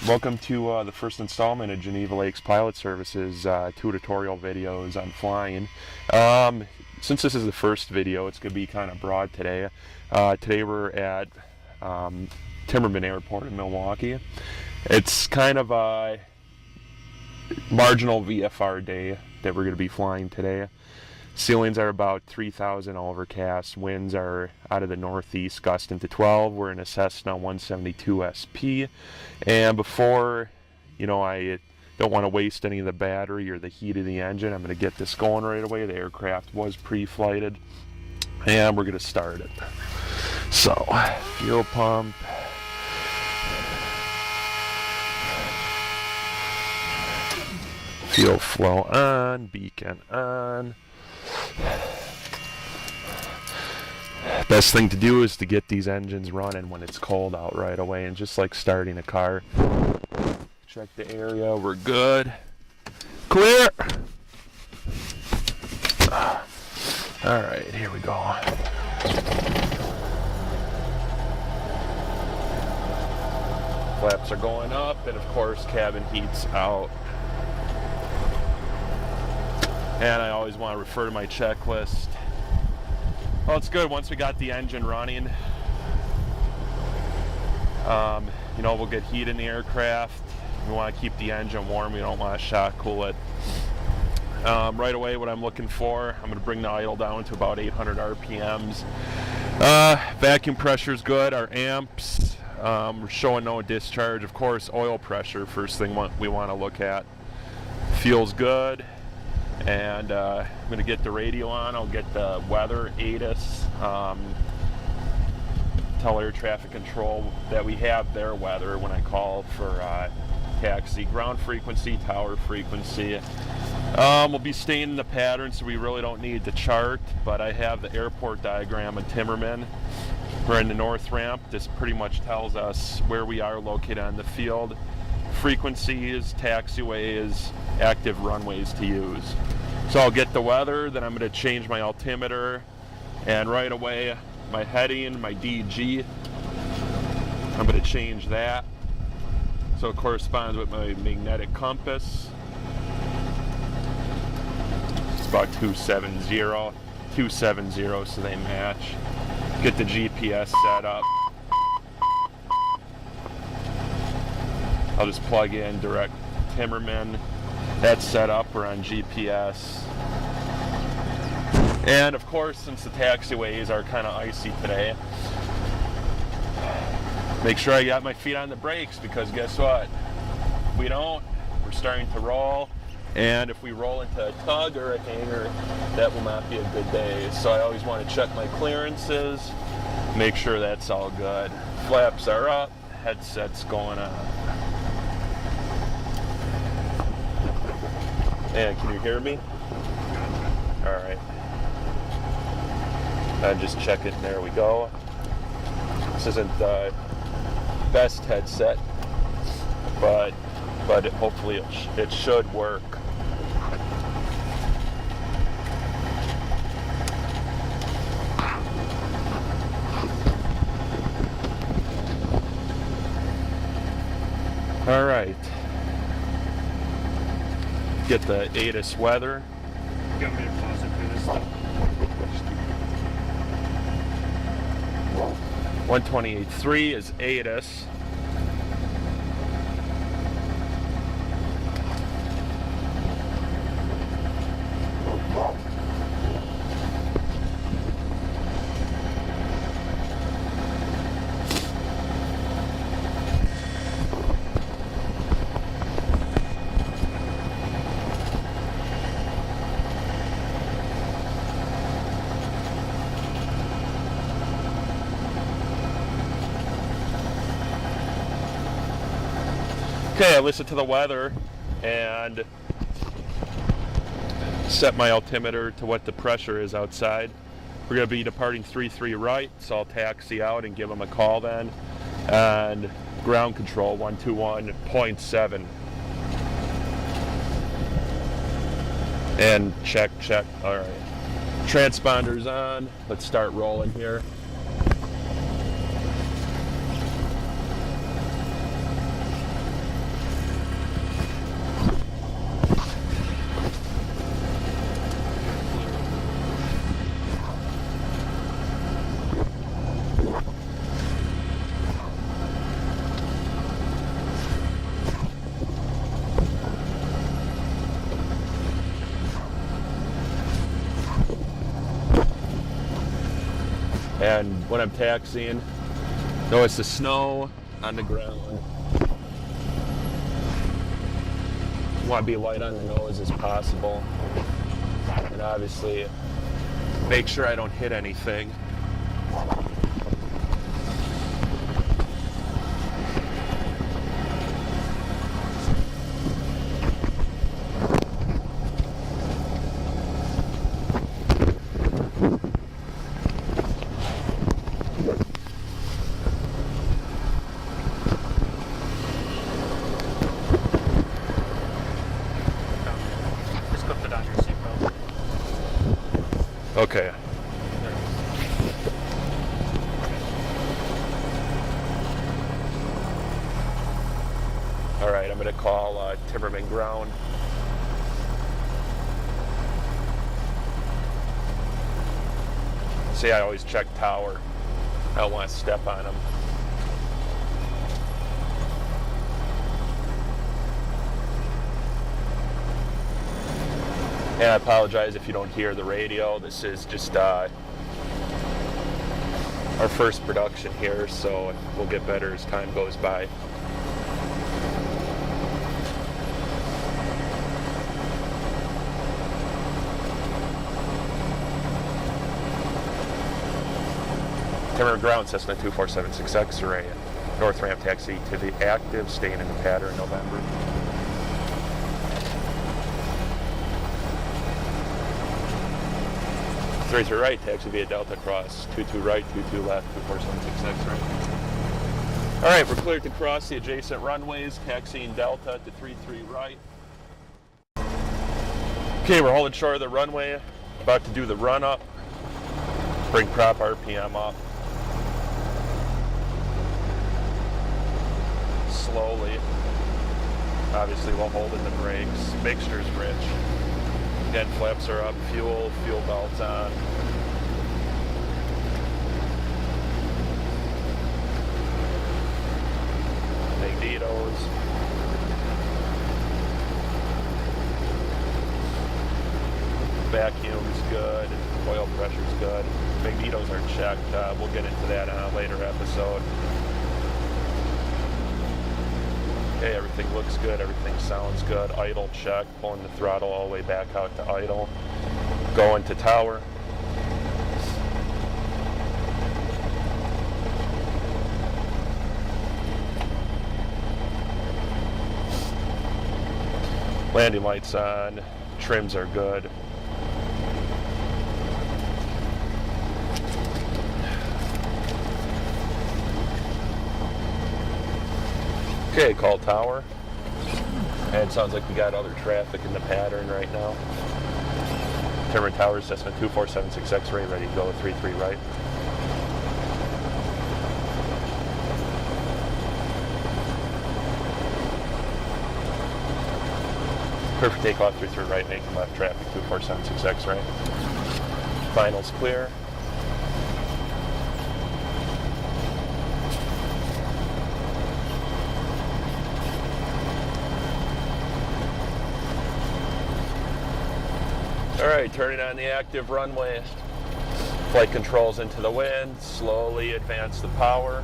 Welcome to the first installment of GenevaLakes Pilot Services tutorial videos on flying. Since this is the first video, it's going to be kind of broad today. Today we're at Timmerman Airport in Milwaukee. It's kind of a marginal VFR day that we're going to be flying today. Ceilings are about 3,000 overcast. Winds are out of the northeast, gusting to 12. We're in a Cessna 172 SP. And before, I don't want to waste any of the battery or the heat of the engine, I'm going to get this going right away. The aircraft was pre-flighted. And we're going to start it. So, fuel pump. Fuel flow on, beacon on. Best thing to do is to get these engines running when it's cold out right away, and just like starting a car. Check the area, we're good. Clear! Alright, here we go. Flaps are going up, and of course cabin heat's out. And I always want to refer to my checklist. Well, it's good once we got the engine running. We'll get heat in the aircraft. We want to keep the engine warm. We don't want to shock cool it. Right away, what I'm looking for, I'm going to bring the idle down to about 800 RPMs. Vacuum pressure is good. Our amps, we're showing no discharge. Of course, oil pressure, first thing we want to look at. Fuel's good. And I'm going to get the radio on. I'll get the weather, ATIS, tell air traffic control that we have their weather when I call for taxi. Ground frequency, tower frequency. We'll be staying in the pattern, so we really don't need the chart, but I have the airport diagram of Timmerman. We're in the north ramp. This pretty much tells us where we are located on the field. Frequencies, taxiways, active runways to use. So I'll get the weather, then I'm going to change my altimeter, and right away my heading, my DG, I'm going to change that so it corresponds with my magnetic compass. It's about 270, so they match. Get the GPS set up. I'll just plug in direct Timmerman. That's set up. We're on GPS. And of course, since the taxiways are kind of icy today, make sure I got my feet on the brakes, because guess what? If we don't, we're starting to roll. And if we roll into a tug or a hanger, that will not be a good day. So I always want to check my clearances, make sure that's all good. Flaps are up, headset's going on. And can you hear me? All right. I'm just checking. There we go. This isn't the best headset, but hopefully it should work. All right. Get the ATIS weather. You want me to pause it for this stuff? 128.3 is ATIS. Okay, I listened to the weather and set my altimeter to what the pressure is outside. We're going to be departing 33 right, so I'll taxi out and give them a call then. And ground control 121.7. And check. All right. Transponder's on. Let's start rolling here. And when I'm taxiing, notice the snow on the ground. You want to be light on the nose as possible. And obviously, make sure I don't hit anything. Just clip it on your seatbelt. Okay. All right, I'm going to call Timmerman Ground. See, I always check tower. I don't want to step on them. And I apologize if you don't hear the radio. This is just our first production here, so we'll get better as time goes by. Timber Ground, Cessna 2476 X-ray, north ramp taxi to the active, staying in the pattern November. Three to right, taxi via Delta cross, 22 right, 22 left, 2476 X-ray. All right, we're cleared to cross the adjacent runways, taxiing Delta to 33 right. Okay, we're holding short of the runway, about to do the run up, bring prop RPM up. Slowly, obviously while holding the brakes. Mixture's rich. Again, flaps are up, fuel belts on. Magnetos. Vacuum's good, oil pressure's good. Magnetos are checked. We'll get into that in a later episode. Okay, everything looks good, everything sounds good. Idle check, pulling the throttle all the way back out to idle. Going to tower. Landing lights on, trims are good. Okay, call tower. And it sounds like we got other traffic in the pattern right now. Timberman Tower, Cessna 2476 X-ray, ready to go, 33 right. Perfect takeoff, 33 right, making left traffic, 2476 X-ray. Finals clear. All right, turning on the active runway. Flight controls into the wind, slowly advance the power.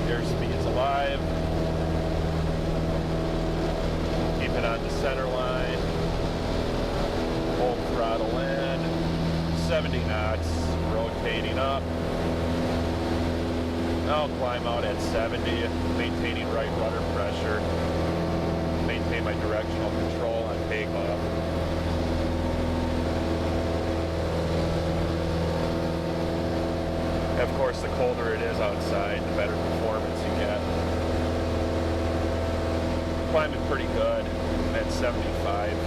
Airspeed's alive. Keep it on the center line. Hold throttle in. 70 knots, rotating up. I'll climb out at 70, maintaining right rudder pressure. Maintain my directional control on takeoff. Of course, the colder it is outside, the better performance you get. Climbing pretty good at 75.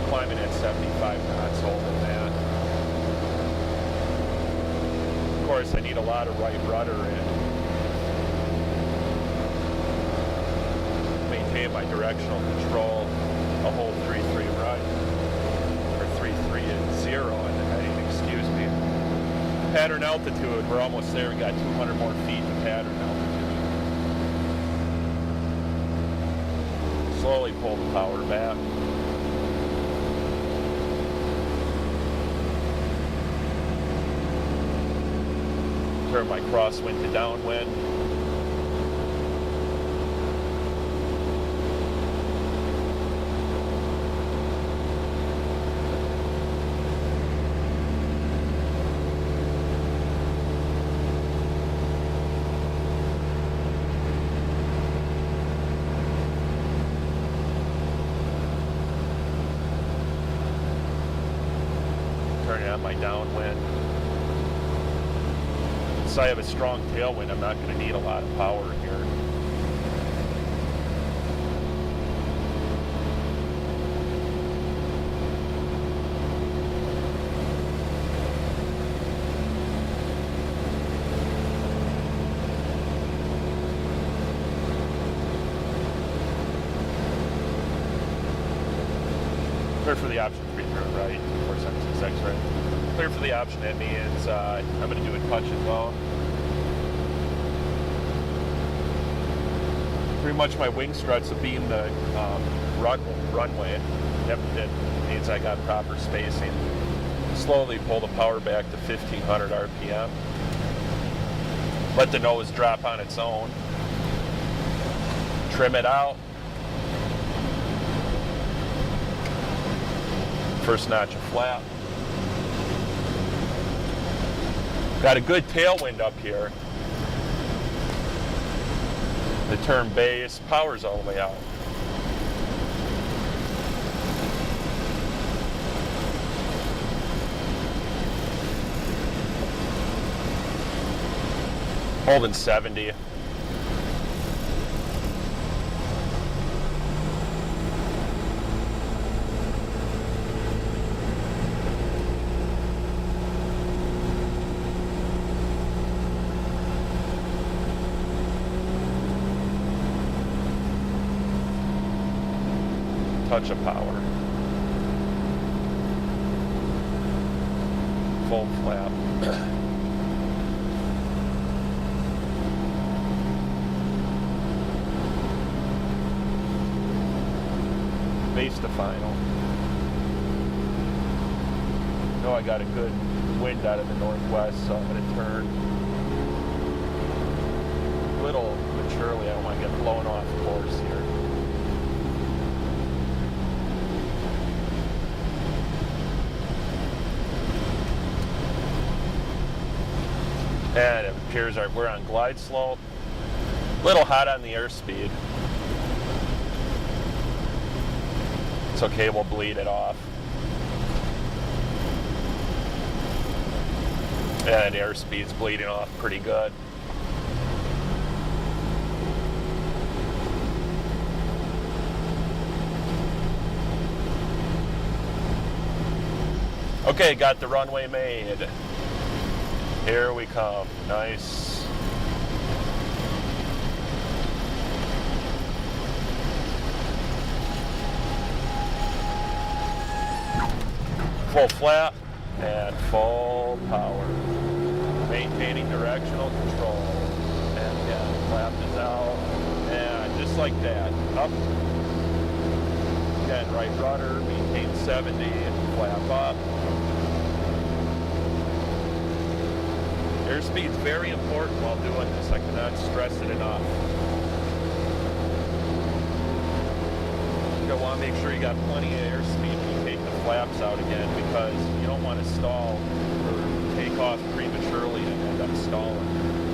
Climbing at 75 knots, holding that. Of course, I need a lot of right rudder in. Maintain my directional control. I'll hold 3-3 right, or 3-3 and 0 in the heading, excuse me. Pattern altitude, we're almost there. We got 200 more feet to pattern altitude. Slowly pull the power back. turn my crosswind to downwind. Turning on my downwind. So I have a strong tailwind, I'm not going to need a lot of power here. Clear for the option 3 through right, 4766 right. Clear for the option, that means I'm going to do a touch and go. Pretty much my wing struts will be in the runway. Yep, that means I got proper spacing. Slowly pull the power back to 1500 RPM. Let the nose drop on its own. Trim it out. First notch of flap. Got a good tailwind up here. The turn base, power's all the way out. Holding 70. Touch of power. Full flap. Base to final. I got a good wind out of the northwest, so I'm going to turn a little maturely. I don't want to get blown off course here. And it appears we're on glide slope. A little hot on the airspeed. It's okay, we'll bleed it off. And airspeed's bleeding off pretty good. Okay, got the runway made. Here we come. Nice. Full flap and full power. Maintaining directional control. And yeah, flap is out. And just like that. Up. Again, right rudder, maintain 70, and flap up. Airspeed's very important while doing this. I cannot stress it enough. You'll want to make sure you got plenty of airspeed when you take the flaps out again, because you don't want to stall or take off prematurely and end up stalling.